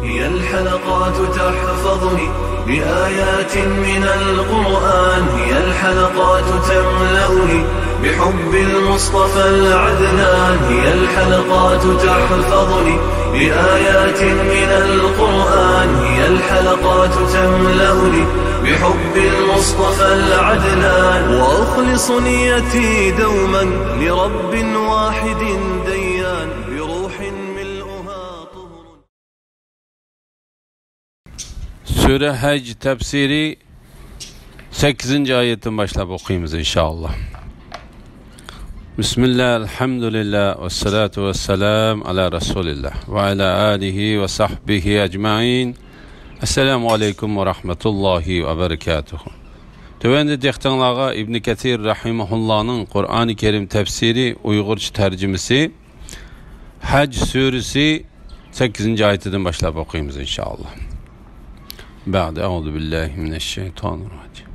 هي الحلقات تحفظني بآيات من القرآن، هي الحلقات تملأني بحب المصطفى العدنان، هي الحلقات تحفظني بآيات من القرآن، هي الحلقات تملأني بحب المصطفى العدنان، وأخلص نيتي دوما لرب واحد ديان بروح ملؤها طهر. Sure Hac tefsiri 8. ayetten başlayıp okuyayım inşallah. Bismillah, elhamdülillah, ve salatu ve selam ala Resulillah ve ala alihi ve sahbihi ecmain. Esselamu aleyküm ve rahmetullahi ve berekatuhu. Tövende dehtanlağa İbn-i Ketir Rahimahullah'ın Kur'an-ı Kerim tefsiri Uygurca tercümesi Hac suresi 8. ayetten başlayıp okuyayım inşallah. Ba'de euzu billahi mineşşeytanirracim.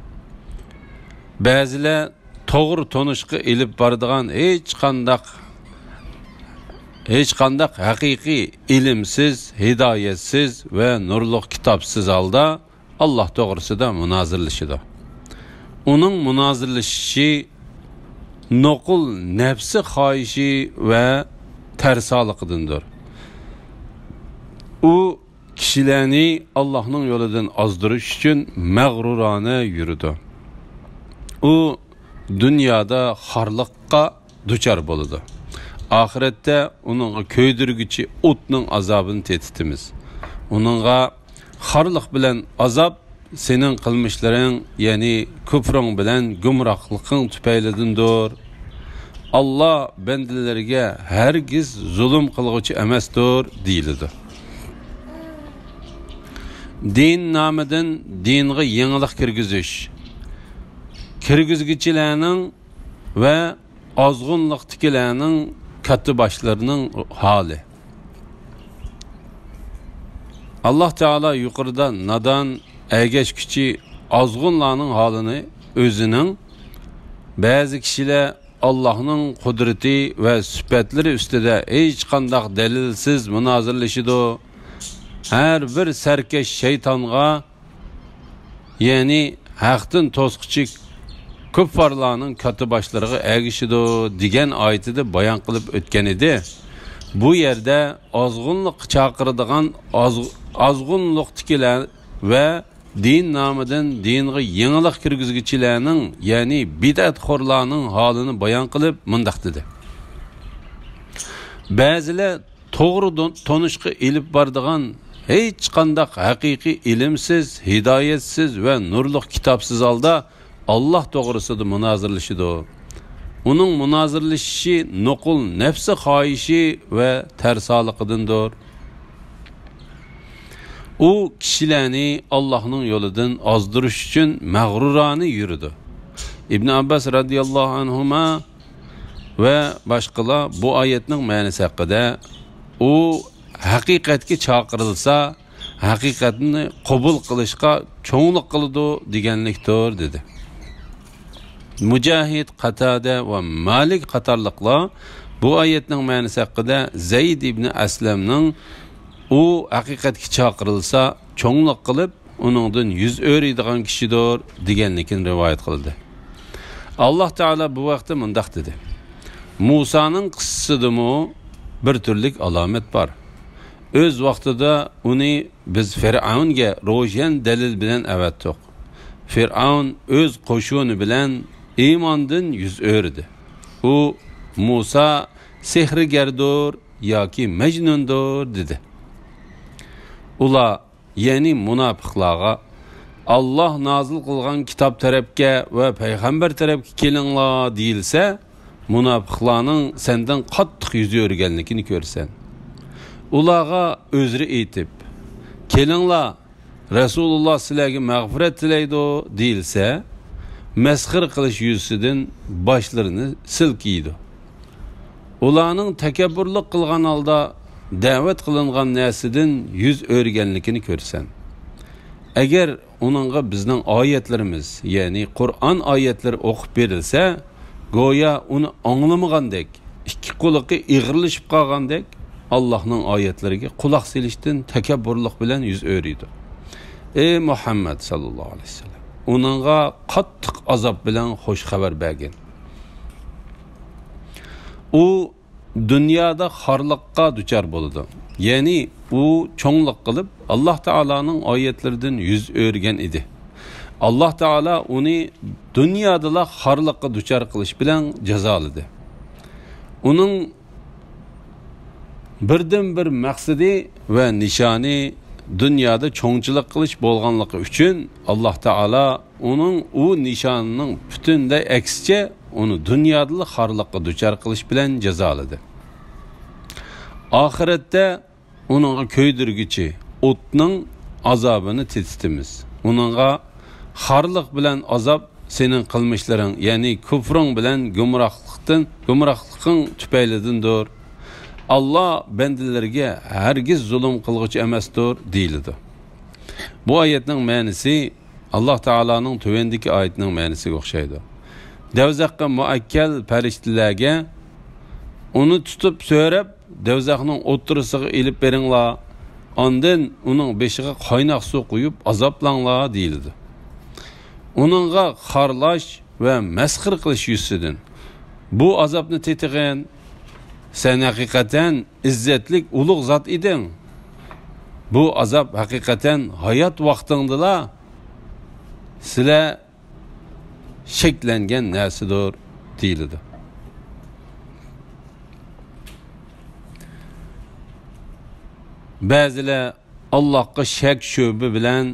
Bazılar toğru tonuşqı ilip bardıgan hiç kandak hakiki ilimsiz, hidayetsiz ve nurluk kitapsız halda Allah doğrusu da münazirleşidir. Onun münazirleşişi nokul nefsi xahişi ve tersalıqıdındır. O kişilerini Allah'ın yoludan azdırış için mağrurane yürüdü. O dünyada harlıqqa duçar boludu. Ahirette onun köydürgüçü otның azabını tetitimiz. Onunğa harlıq bilen azap senin kılmışların, yani küfrün bilen gümrahlıqın tüpeylidindir. Allah bendilerge hergiz zulüm kılgıcı emesdir deyilidir. Din namıdın dinge yenilik kirgiziş, kirgizgiçilerinin ve azgınlıktikilerinin katı başlarının hali. Allah Teala yukarıda nadan, ergeç küçü azgınlarının halini özünün, bazı kişiler Allah'ın kudreti ve sübetleri üstüde hiç kandak delilsiz münazirleşidir. Her bir serkeş şeytanğa, yani haktın tosqıçı küffarlarının katı başları ergişidir digen ayeti de bayan kılıp ötken idi. Bu yerde azgınlık çakırdıgan azgınlıktikiler ve din namıdan dinge yenilik kirgizgiçilerinin, yani bid'atxorlarının halini bayan kılıp mındak dedi. Bazılar toğru tonuşqı ilip bardıgan hiç kandak hakiki ilimsiz, hidayetsiz ve nurluk kitapsız halda Allah doğrusu da münazirleşidir. Onun münazirleşişi nokul nefsi xahişi ve tersalıqıdındır. O kişilerini Allah'ın yoludan azdırış için mağrurane yürüdü. İbn Abbas radıyallahu anhuma ve başkalar bu ayetinin manası hakkında o hakikatki çağırılsa hakikatini kabul kılışka çoğunluk kılıdı degenliktir dedi. Mücahid, Katade ve Malik katarlıkla bu ayetinin manası hakkında Zeyd ibn Aslam'ın o hakikatki çağırılsa çoğunluk kılıp onundan yüz öğreydiğen kişidir degenlikin rivayet kıldı. Allah Teala bu vakti mındak dedi. Musa'nın kıssıdı mı bir türlük alamet var. Öz vaxtida onu biz Firavunga ro'shan dalil bilan avatdik. Firavun öz qo'shuni bilan iymondan yuz o'rdi. U Musa sehrgardir yoki majnundir dedi. Ular, ya'ni munofiqlarga Allah nazil qilgan kitob tarafga va payg'ambar tarafga kelinglar deyilsa, munofiqlarning sendan qattiq yuz o'rganligini ko'rsan. Ulağa özrü eytip, kelinglar Resulullah sizlarga mağfiret tileydi deyilse, mesxir qilish yüzüden başlarını silkiydi. Ularning takabburlik qilgan holda da'vat qilingan narsadan yüz o'rganligini ko'rsan. Agar uningga bizning oyatlarimiz, ya'ni Qur'on oyatlari o'qib berilsa, go'yo uni anglamagandek, ikki qo'liqi ig'irlashib qolgandek, Allah'ның ayetleriga quloq selishdan takabburlik bilan yuz o'riydi. Ey Muhammad sallallohu alayhi vasallam, uningga qattiq azob bilan xush xabar bergin. U dunyoda xorliqqa duchor bo'ladi. Ya'ni u cho'nglik qilib Alloh taolaning oyatlaridan yuz o'rgan edi. Alloh taolo uni dunyoda xorliqqa duchor qilish bilan jazoladi. Uning birdan bir maqsadi va nishoni dunyoda cho'ngchilik qilish bo'lganligi uchun Alloh taolo uning u nishonining butunlay aksicha uni dunyoda xorliqqa duchor qilish bilan jazoladi. Oxiratda uningga ko'ydirgichi o'tning azobini tetitimiz. Uningga xorliq bilan azob sening qilmishlaring, ya'ni kufring bilan gumrohliqing tufaylidandir. Allah bendilerge hergiz zulüm kılgıcı emasdır deyildi. Bu ayetning ma'nosi Allah Teala'nın tövendeki ayetning ma'nosiga o'xshaydi. Devzakka muakkal farishtalarga onu tutup so'rab, devzakning o'ttirisiga ilib beringlar, ondan uning beshiga qaynoq suv quyib azoblanglar deyildi. Uningga xorlash va masxir qilish yuzidan bu azobni tetig'in. Sen hakikaten izzetlik ulug' zat idin. Bu azap hakikaten hayat vaqtingdila sizlar sheklangan narsadir deyildi. Ba'zilar Allohga shak shubha bilan,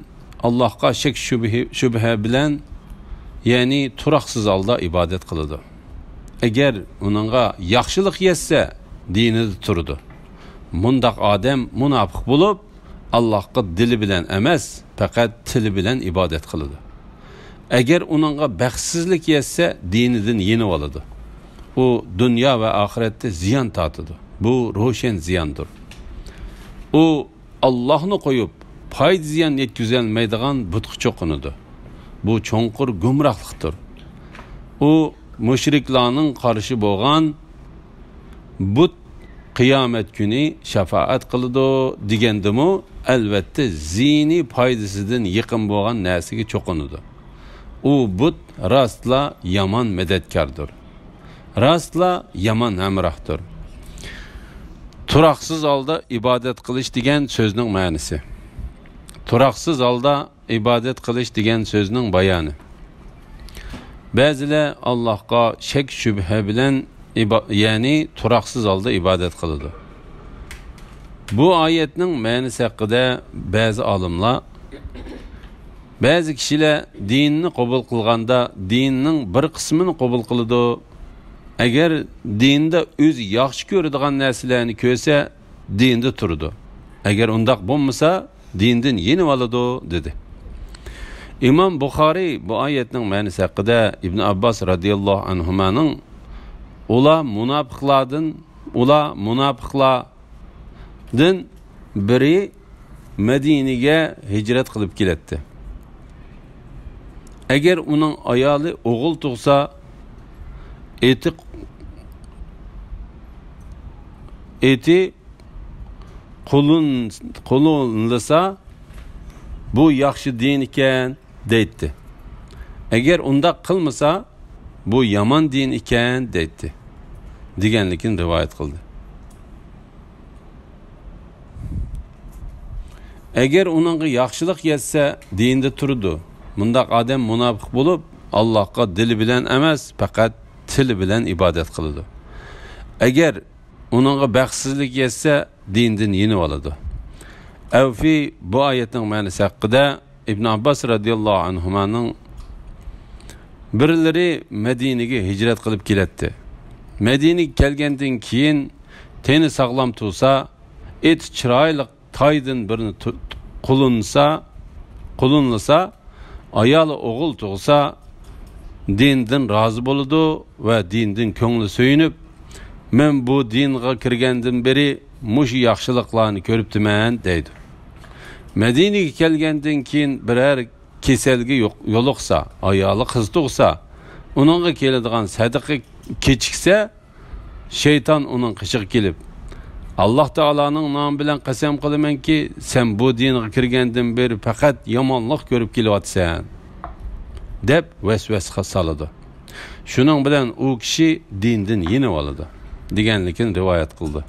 Allohga shak shubha bilan, ya'ni turaqsiz holda ibodat qiladi. Eğer onunla yaxşılık yetse dinide turdu. Mundaq adam münafık bulup Allah'a dili bilen emas, fakat tili bilen ibadet kılıdı. Eğer onunla baxtsizlik yetse dinidin yeni oladı. O dünya ve ahirette ziyan tatıdı. Bu roşen ziyandır. O Allah'ını koyup pay ziyan yetküzelmeydiğen butqı çokunudu. Bu çonkur gümrahlıktır. O müşriklarning qarshi bo'lgan but qiyomat kuni shafaat qiladi degandimi, albatta zini foydasidan yiqin bo'lgan narsaga cho'qinadi. U but rastla yomon madadkordir. Rastla yomon hamrohdir. Turaqsiz holda ibodat qilish degan so'zning ma'nosi. Turaqsiz holda ibodat qilish degan so'zning bayoni. Bazılar Allah'a şek şübhe bilen yani turaqsiz holda ibadet kılıdı. Bu ayetning ma'nosi haqida bazı olimlar, bazı kishilar dinni qabul qilganda dinning bir qismini qabul qiladi. Agar dinda o'z yaxshi ko'radigan narsalarni ko'rsa, dinda turadi. Agar undaq bo'lmasa, dindan yenib oladi dedi. İmam Bukhari bu ayetning ma'nosi haqida İbn Abbas radhiyallohu anhumaning munofiqlardan biri Madinaga hijrat qilib keldi. Agar uning ayoli o'g'il tug'sa, eti qulunlasa, bu yaxshi din ekan deydi. Eğer undaq qilmasa, bu yomon din ekan deydi. Deganligini rivoyat qildi. Eğer uningga yaxshilik yetsa, dinda turdi. Mundaq odam munofiq bo'lib, Allohga dili bilan emas, faqat tili bilan ibodat qiladi. Eğer uningga baxtsizlik yetsa, dindan yenib oladi. Avfi bu ayetning ma'nosi haqida İbn Abbas radhiyallohu anhumaning birlari Madinaga hijrat qilib keldi. Madinaga kelgandan keyin teni sog'lom tursa, et chiroyli toydan birini qulunlasa, ayoli o'g'il tug'sa, dindan rozi bo'ladi va dindan ko'ngli so'yinib, men bu dinga kirgandan beri mush yaxshiliklarni ko'ribdiman deydi. Madinaga kelgandan keyin biror kasalga yo'liqsa, ayoli qiz tug'sa, uningga keladigan sadaqa kechiksa, shayton uning qishiga kelib, Allah Teala'nın namı bilen qasam qilaman ki sen bu dinga kirgandan beri faqat yomonlik ko'rib kelyapsan deb vasvasa soladi. Shuning bilan u kishi dindan yenib oladi deganligini rivoyat qildi.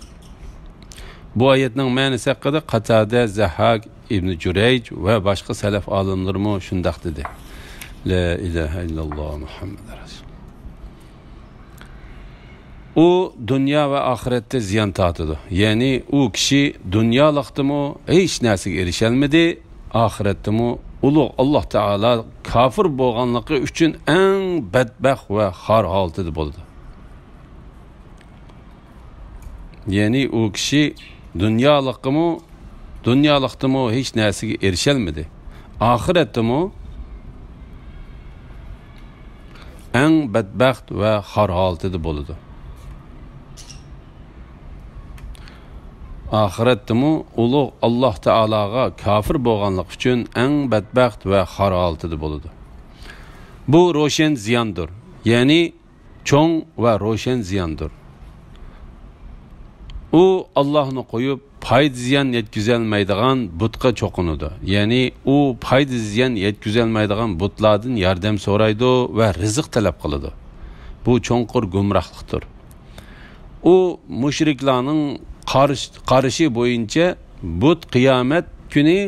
Bu oyatning ma'nosi haqida Qatada, Zahhak, Ibn Jurayj va boshqa salaf olimlari mo shundoq dedi. La ilaha illalloh Muhammad rasul. U dunyo va oxiratda ziyon tortadi. Ya'ni u kishi dunyolikdimi hech narsaga erisha olmadi, oxiratdimi ulug' Alloh taolo kofir bo'lganligi uchun eng badbaxt va xor holatda bo'ldi. Ya'ni u kishi dunyolikdimi hech narsaga erisha olmadi, oxiratdimi eng badbaxt va xor holatda bo'ldi. Ahiretdimi ulug' Alloh taologa kafir bo'lganlik uchun eng badbaxt va xor holatda bo'ladi. Bu ro'shan ziyondir. Ya'ni cho'ng va ro'shan ziyondir. U Allohni qo'yib foyda ziyon yetkazolmaydigan butga cho'qinadi. Ya'ni u foyda ziyon yetkazolmaydigan butlardan yordam so'raydi va rizq talab qiladi. Bu cho'nqur gumrohlikdir. U mushriklarning qarishi bo'yicha but qiyomat kuni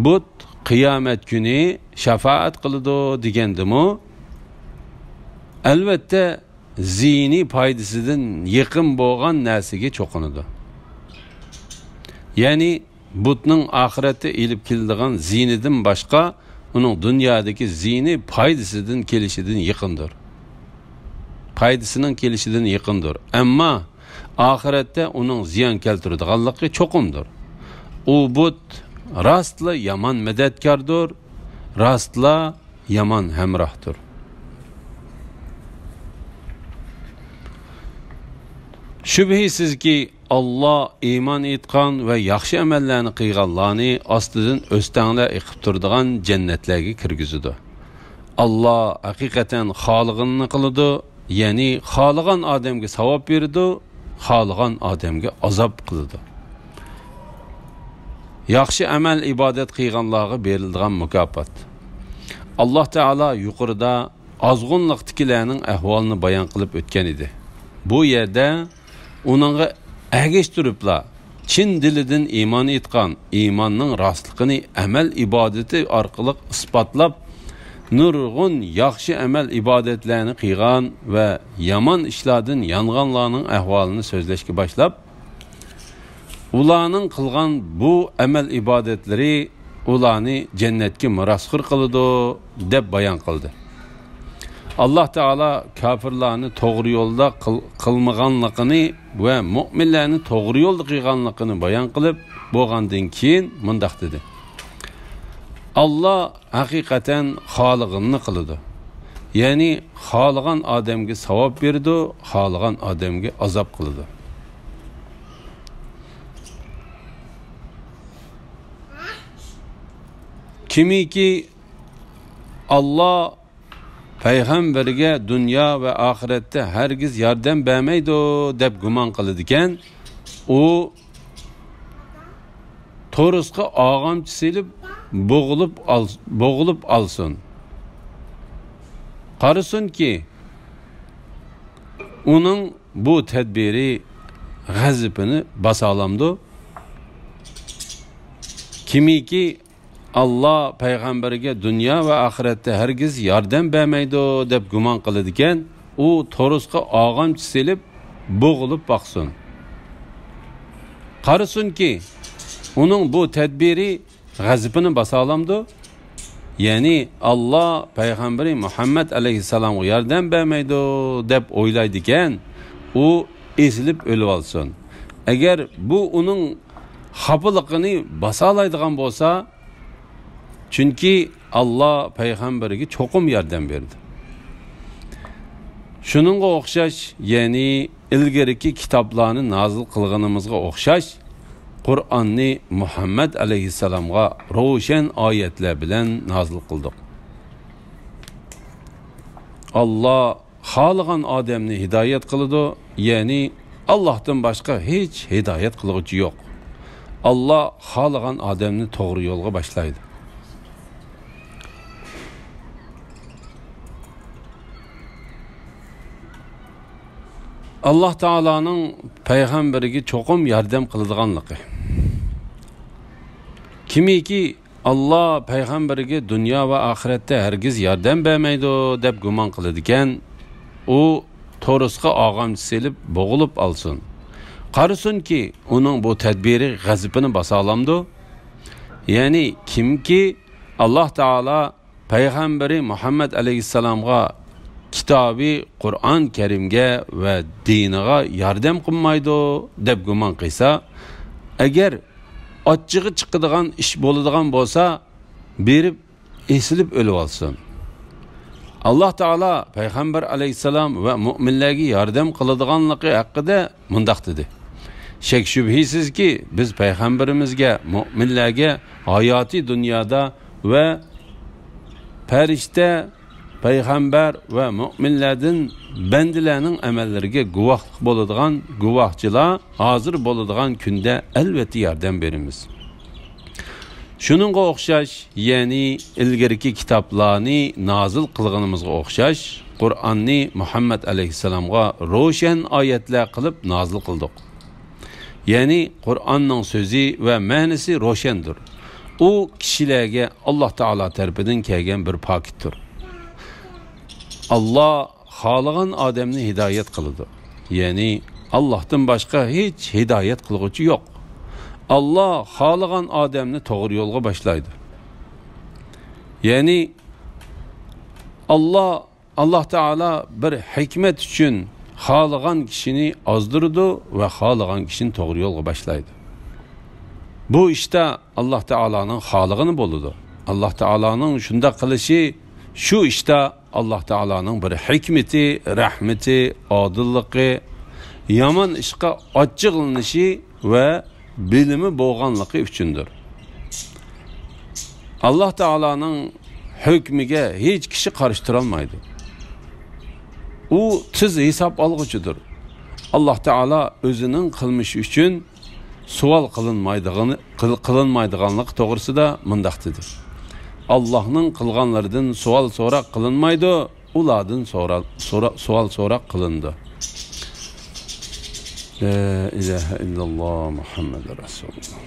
but qiyomat kuni shafaat qiladi degandimi? Albatta zini foydasidan yaqin bo'lgan narsaga cho'qinadi. Ya'ni butning oxiratda elib keladigan zinidan boshqa uning dunyodagi zini foydasidan kelishidan yaqindir. Faydasının kelişinden yaqindir. Amma oxiratda uning ziyon keltiradiganligi cho'qimdir. U but rastla yomon madadkordir, rastla yomon hamrohdir. Shubhisizki Allah iymon etgan va yaxshi amallarni qilganlarni ostidan o'stanglar eqib turadigan jannatlarga kirgizadi. Allah haqiqatan xolig'ini qiladi. Ya'ni xohlagan odamga savob beradi, xohlagan odamga azob qiladi. Yaxshi amal ibodat qilganlarga beriladigan mukofot. Alloh taolo yuqorida ozg'unlikdagilarning ahvolini bayon qilib o'tgan edi. Bu yerda uningga agishtiribla chin dilidan iymon etgan, iymonning rostligini amal ibodati orqali isbotlab nurg'un yaxshi amal ibodatlarni qilgan va yomon ishlardan yonganlarning ahvolini so'zlashga boshlab, ularning qilgan bu amal ibodatlari ularni jannatga mirosxo'r qiladi deb bayon qildi. Alloh taolo kofirlarni to'g'ri yo'lda qilmaganligini va mu'minlarni to'g'ri yo'lda qilganligini bayon qilib, bo'lgandan keyin mundaq dedi. Allah haqiqatan xolig'ini qiladi. Ya'ni xohlagan odamga savob beradi, xohlagan odamga azob qiladi. Kimiki Allah payg'ambarga dunyo va oxiratda hargiz yordam bermaydi deb gumon qiladigan, u to'risqa og'amchi silib bo'g'ilib olsin. Qarasin ki uning bu tadbiri g'azibini basolamdi. Kimiki Allah payg'ambariga dunyo va oxiratda hargiz yordam bermaydi deb gumon qiladigan, u to'risqa og'amchi silib bo'g'ilib boqsin. Qarasin ki uning bu tadbiri g'azibini basolamdi. Ya'ni Allah payg'ambari Muhammad alayhissalomga yordam bermaydi deb o'ylaydigan, u ezilib o'lib olsin. Agar bu uning xafaligini basolaydigan bo'lsa, chunki Allah payg'ambariga cho'qim yordam berdi. Shuningga o'xshash, ya'ni ilgariki kitoblarni nozil qilganimizga o'xshash Qur'onni Muhammad alayhissalomga ro'shan oyatlar bilan nozil qildik. Allah xohlagan odamni hidoyat qiladi, ya'ni Allohdan boshqa hech hidoyat qiluvchi yo'q. Alloh xohlagan odamni to'g'ri yo'lga boshlaydi. Allah Taala'nın payg'ambariga cho'qim yordam qiladiganligi. Kimiki Allah payg'ambariga dunyo va oxiratda hargiz yordam bermaydi deb gumon qiladigan, u to'risqa og'am selib bo'g'ilib olsin. Qarasunki uning bu tadbiri g'azabini basa olamdi. Ya'ni kimki Alloh Taala payg'ambari Muhammad alayhissalomga kitobi Qur'on Karimga va diniga yordam qilmaydi deb gumon qilsa, agar ochchig'i chiqadigan ish bo'ladigan bo'lsa, berib esilib o'lib olsin. Alloh Taala payg'ambar alayhissalom va mu'minlarga yordam qiladiganligi haqida mundaq dedi: Shek shubhisizki biz payg'ambarimizga, mu'minlarga hayoti dunyoda va farishta, payg'ambar va mu'minlardan bandilarning amallariga guvohlik bo'ladigan guvohchilar hozir bo'ladigan kunda albatta yordam beramiz. Shuningga o'xshash, ya'ni ilgirki kitoblarni nozil qilganimizga o'xshash, Qur'onni Muhammad alayhissalomga ro'shan oyatlar qilib nozil qildik. Ya'ni Qur'onning so'zi va ma'nosi ro'shandir. U kishilarga Alloh taolo tarafidan kelgan bir pokitdir. Allah xohlagan odamni hidoyat qiladi. Ya'ni Allohdan boshqa hech hidoyat qiluvchi yo'q. Allah xohlagan odamni to'g'ri yo'lga boshlaydi. Ya'ni Allah Taala bir hikmat uchun xohlagan kishini ozdirdi va xohlagan kishini to'g'ri yo'lga boshlaydi. Bu ishda Alloh Taolaning xolig'ini bo'ladi. Alloh Taolaning shunda qilishi shu ishda Alloh Taolaning bir hikmati, rahmati, odilligi, yomon ishga ochiqlanishi va bilimi bo'lganligi uchundir. Alloh Taolaning hukmiga hech kishi qarshi tura olmaydi. U tiz hisob olg'uchidir. Alloh Taolo o'zining qilmishi uchun savol qilinmaydiganlik to'g'risida mundaq dedi: Allah'ın qilganlaridan savol so'roq qilinmaydi, ulardan savol so'roq qilindi. La ilaha illalloh Muhammad Rasululloh.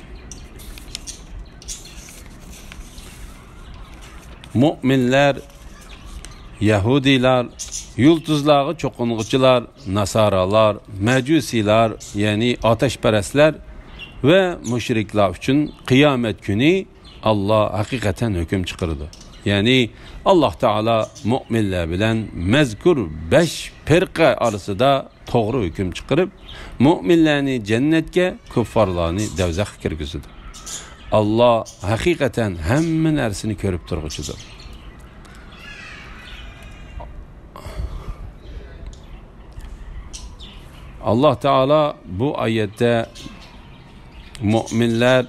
Mu'minlar, Yahudilar, yulduzlarga cho'qing'ichilar, Nasaralar, Majusilar, ya'ni ateşperestler ve müşriklar uchun qiyomat kuni Allah hakikaten hüküm çıkardı. Yani Allah Teala müminler bilen mezkur 5 firqa arasında doğru hüküm çıkarıp müminlerini cennetke, kuffarlarını devzak kirgizdi. Allah hakikaten hemen ersini körüp durgucudur. Allah Teala bu ayette müminler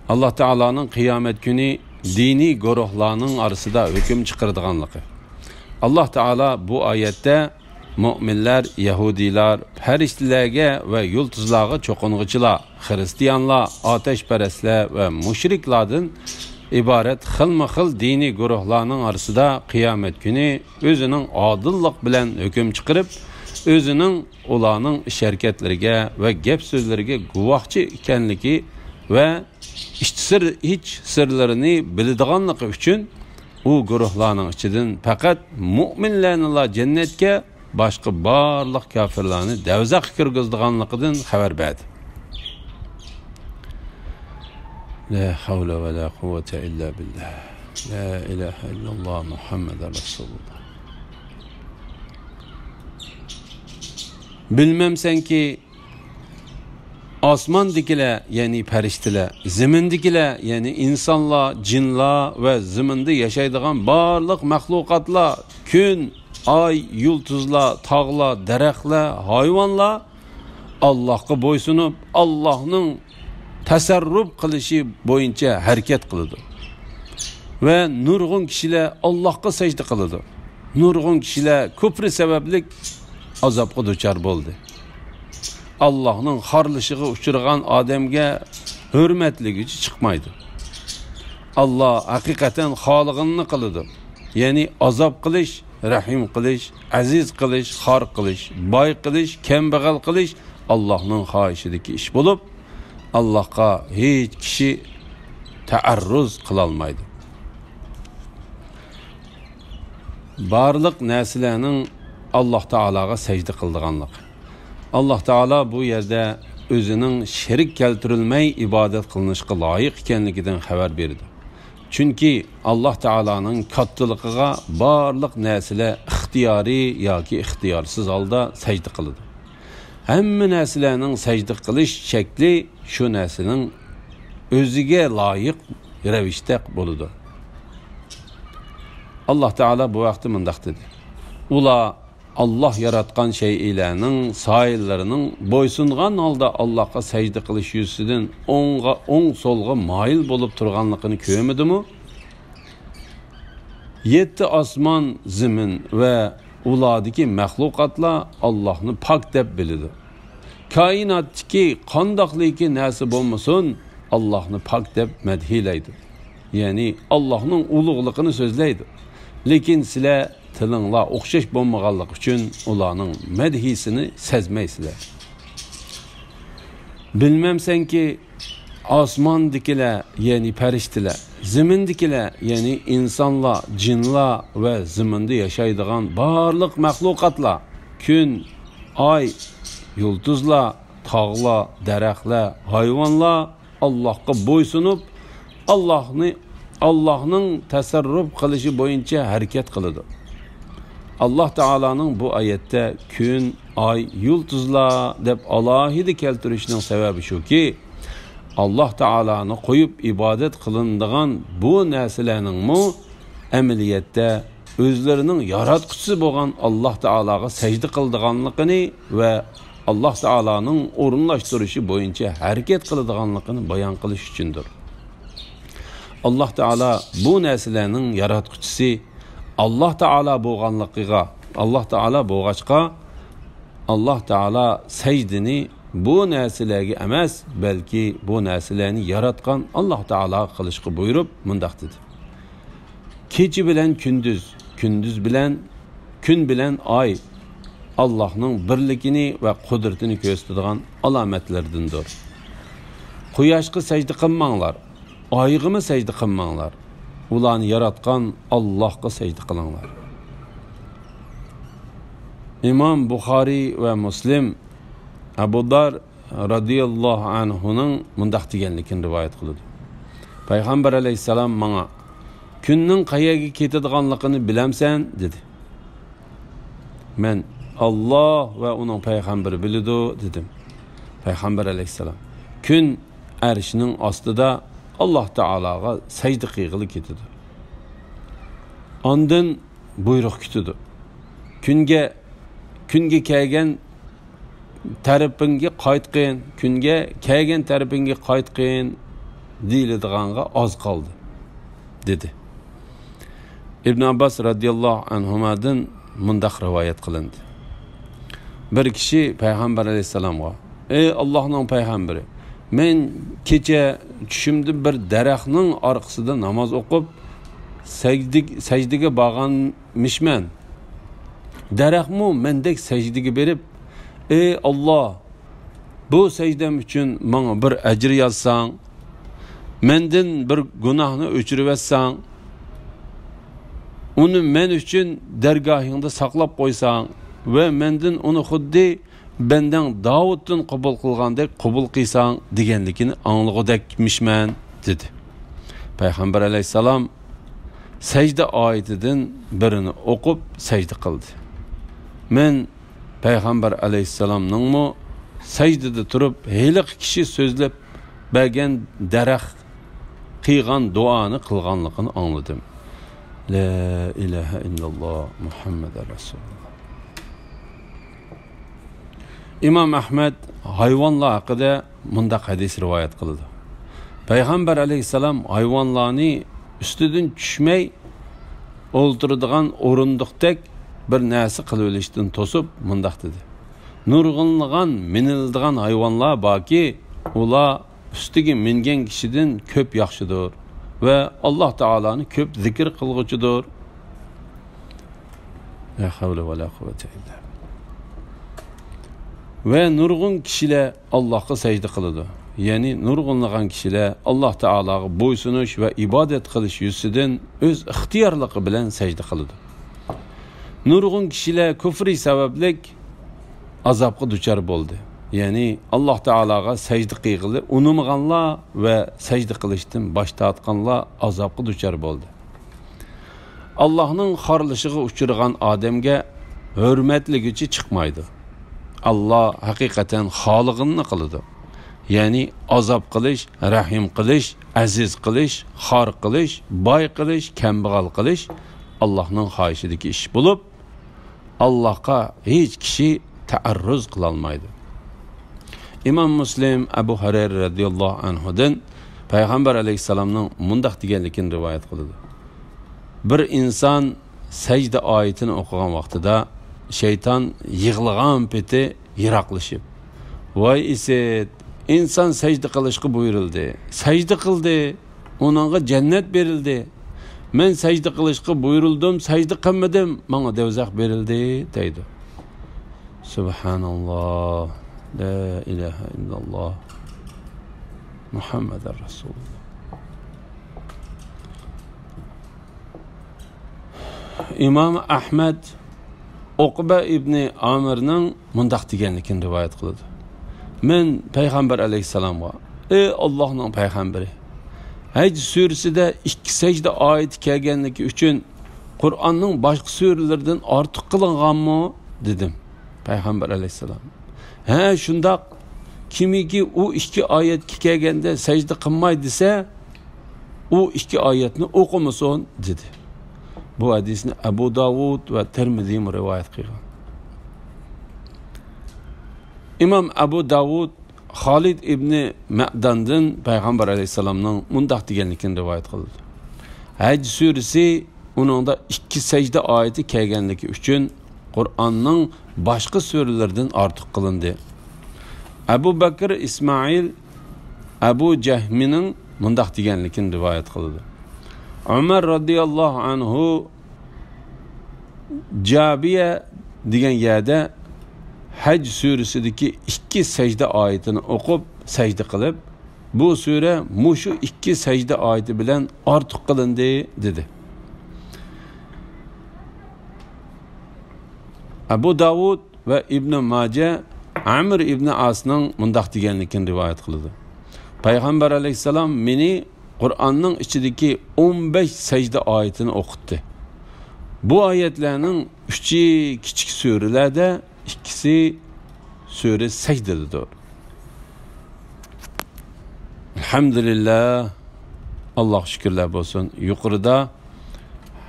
Allah Teala'nın kıyamet günü dini guruhlarının arasında hüküm çıkardıganlığı. Allah Teala bu ayette müminler, Yahudiler, periştilerge ve yıldızlarga çoqunğuchilar, Hristiyanlar, ateşperestler ve müşriklardan ibaret xilma-xil dini guruhlarının arasında kıyamet günü özünün adillik bilen hüküm çıkarıp, özünün ulanın şirketlerine ve gep sözlerine guvahçı ikenligi ve hiç sırlarını bildiğanlığı için o guruhlarının içinden fakat müminlerle cennetke başka barlıq kafirlerini devzak kirgizdiğanlığından haber verdi. La havle ve la kuvvete illa billah. La ilahe illallah Muhammed Resulullah. Bilmem sen ki osmondagilar, ya'ni farishtalar, zamindagilar, ya'ni insonlar, jinlar ve zaminda yashaydigan barliq mahluqotlar, kun, ay, yulduzlar, tog'lar, daraxtlar, hayvonlar Allohga bo'ysunib, Allohning tasarruf qilishi bo'yicha harakat qiladi. ve nurg'un kishilar Allohga sajda qiladi. Nurg'un kishilar kufri sababli azobga duchor bo'ldi. Allohning xorlishiga uchragan odamga hurmatligi chiqmaydi. Allah hakikaten xoliqini qiladi. Ya'ni azob qilish, rahim qilish, aziz qilish, xor qilish, boy qilish, kambag'al qilish Allohning xohishidagi ish bo'lib, Allohga hech kishi ta'arruz qila olmaydi. Barliq narsalarning Alloh taolaga sajda qildiganlik. Alloh taolo bu yerda o'zining shirik keltirilmay ibodat qilinishga loyiq ekanligidan xabar berdi. Chunki Alloh taolaning kattaligiga barliq narsalar ixtiyoriy yoki ixtiyorsiz holda sajda qiladi. Hamma narsalarning sajda qilish shakli shu narsaning o'ziga loyiq ravishda bo'ladi. Alloh taolo bu vaqtda mundaq dedi. Ular Allah yaratgan şeylerinin, sahillerinin boysungan halda Allah'a secde kılış yüzüden on solga mail bolup turganlıkını köymedi mi? 7 asman, zimin ve uladaki məxluqatla Allah'ını pak deb bilidi. Kainattaki qandaqliki nasip olmasın Allah'ını pak deb medhileydi. Yani Allah'ın uluğluğunu sözleydi. Lekin sizler tilinglar o'xshash bo'lmaganligi uchun ularning madhisini sezmaysizlar. Bilmamsanki osmondikilar, ya'ni farishtalar, zimindikilar, ya'ni insonlar, jinlar va ziminda yashaydigan barliq maxluqotlar, kun, oy, yulduzlar, tog'lar, daraxtlar, hayvonlar Allohga bo'ysunib, Allohning tasarruf qilishi bo'yicha harakat qiladi. Allah Teala'nın bu ayette gün, ay, yulduzlar deb alohida keltirishning sababi shuki, Allah Teala'ni qo'yib ibodat qilinadigan bu narsalarning mu amaliyotda o'zlarining yaratquchisi bo'lgan Allah Teala'ga sajda qiladiganligini va Allah Teala'ning o'rinlashtirishi bo'yicha harakat qiladiganligini bayon qilish uchundir. Allah Teala bu narsalarning yaratquchisi Allah Teala bo'lganligiga, Allah Teala bo'lg'achqa, Allah Teala sajdini bu narsalarga emas, balki bu narsalarni yaratgan Allah Teala qilishga buyurib, mundaq dedi. Kecha bilan kunduz, kunduz bilan kun bilan oy Allohning birligini va qudratini ko'rsatadigan alomatlardandir. Quyoshga sajda qilmanglar, oyga sajda qilmanglar. Ularni yaratgan Allohga sajda qilinglar. İmam Buxoriy va Muslim Abu Dar radhiyallohu anhuning mundaq deganligini rivoyat qiladi. Payg'ambar alayhisalom menga kunning qayerga ketadiganligini bilamsan dedi. Men Alloh va uning payg'ambari biladi dedim. Payg'ambar alayhisalom kun arshining ostida Allah Teala'ga secde qilg'ili ketadi. Ondan buyruq kutadi. Kunga kelgan tarafingga qaytqin, kunga kelgan tarafingga qaytqin deyiladiganga oz qoldi dedi. İbn Abbas radhiyallohu anhumadan mundaq rivoyat qilindi. Bir kishi payg'ambar alayhisalomga: "Ey Allohning payg'ambari, men kecha tushimda bir daraxtning orqasida namoz o'qib, sajdaga borganmishman. Daraxtmu mendek sajdaga berib, ey Alloh, bu sajdam uchun menga bir ajr yozsang, mendan bir gunohni o'chiribetsang, uni men uchun dargohingda saqlab qo'ysang va mendan uni xuddi benden Davud'un qabul qilgandek qabul qilsang deganligini anglag'udakmishman dedi. Payg'ambar alayhisalom sajda oyatidan birini o'qib sajda qildi. Men Payg'ambar alayhisalomning mu sajdada turib heliq kishi so'zlab bergan daraxt qilgan duoni qilganligini angladim. La ilaha illalloh Muhammadur Rasululloh. İmam Ahmed hayvanlar haqida mundaq hadis rivoyat qildi. Payg'ambar alayhisalom hayvonlarni üstüden tushmay o'ltiradigan o'rindiqdek bir narsa qilib olishdan to'sib mundaq dedi. Nurg'unlagan, minildigan hayvonlar borki, ular ustiga mingan kishidan ko'p yaxshidir va Alloh taoloni ko'p zikr qilg'uchidir. La havla va la quvvata illa billah. Ve nurgun kişiler Allah'a secde kılıdı. Yani nurgunlagan kişiler Allah Teala'ya boysunuş ve ibadet kılış yüzüden öz ihtiyarlığı bilen secde kılıdı. Nurgun kişiler küfri sebeplik azapkı duçar boldu. Yani Allah Teala'ya secde kıyılı unumganlar ve secde kılıştın başta atkanlar azapkı duçar boldu. Allah'ın harlışığı uçurgan Adem'ge hürmetli gücü çıkmaydı. Allah hakikaten halıgını kılıdı. Yani azap kılış, rahim kılış, aziz kılış, har kılış, bay kılış, kembigal kılış Allah'ın haişideki iş bulup Allah'a hiç kişi taarruz kılalmaydı. İmam Müslim Ebu Hureyre radıyallahu anhu'dan Peygamber aleyhisselam'ın mundaq deganligini rivayet kıldı. Bir insan secde ayetini okugan vaxtida şeytan yığılgan peti yiroqlashib, voy iset, inson secde qilishga buyurildi, secde qildi, uningga jannat berildi. Men secde qilishga buyurildim, secde qilmadim, menga do'zax berildi deydi. Subhanalloh, la ilaha illalloh, Muhammadur Rasululloh. İmam Ahmed Uqba ibn Amir'nin mundaq deganligini rivayet qildi. Men Peygamber aleyhisselam'a, ey Allah'ın peygamberi, Hac suresida 2 secde ayeti kelganligi uchun Qur'onning boshqa suralardan ortiq qilinganmi dedim. Peygamber aleyhisselam, ha shundaq, kimiki u 2 oyat kelganda secde qilmay desa, u 2 oyatni o'qimasin dedi. Bu hadisni Abu Davud ve Tirmizi rivayet qilgan. İmam Abu Davud Halid ibn Ma'dan'dan Peygamber aleyhisselam'ın mundaq deganligini rivayet qildi. Hac suresi uningda 2 secde ayeti kelganligi uchun Qur'onning boshqa suralardan ortiq qilindi. Abu Bakr İsmail Abu Jahmining mundaq deganligini rivayet qildi. Ömer radıyallahu anhu Cabiye degan yerde Hac suresideki 2 secde ayetini okup secde kılıp bu sure muşu 2 secde ayeti bilen artık kılındı dedi. Abu Davud ve İbn Mace Amr ibn As'ның mundaq deganligini rivayet kıldı. Peygamber aleyhisselam meni Kur'an'ın içindeki 15 secde ayetini okuttu. Bu ayetlerinin 3'ü küçük surelerde, 2'si sure secdededir. Elhamdülillah, Allah şükürler olsun. Yukarıda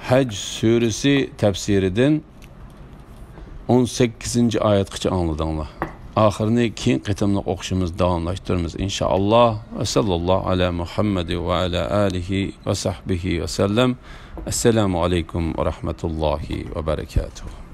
Hac suresi tefsiriden 18. ayetkiçe anladığınlar. Ahirini keyin qitimliq o'qishimiz davomlashtiramiz inshaalloh. Va sallallohu ala Muhammad va ala alihi va sahbihi va sallam. Assalomu alaykum va rahmatullohi va barakatuh.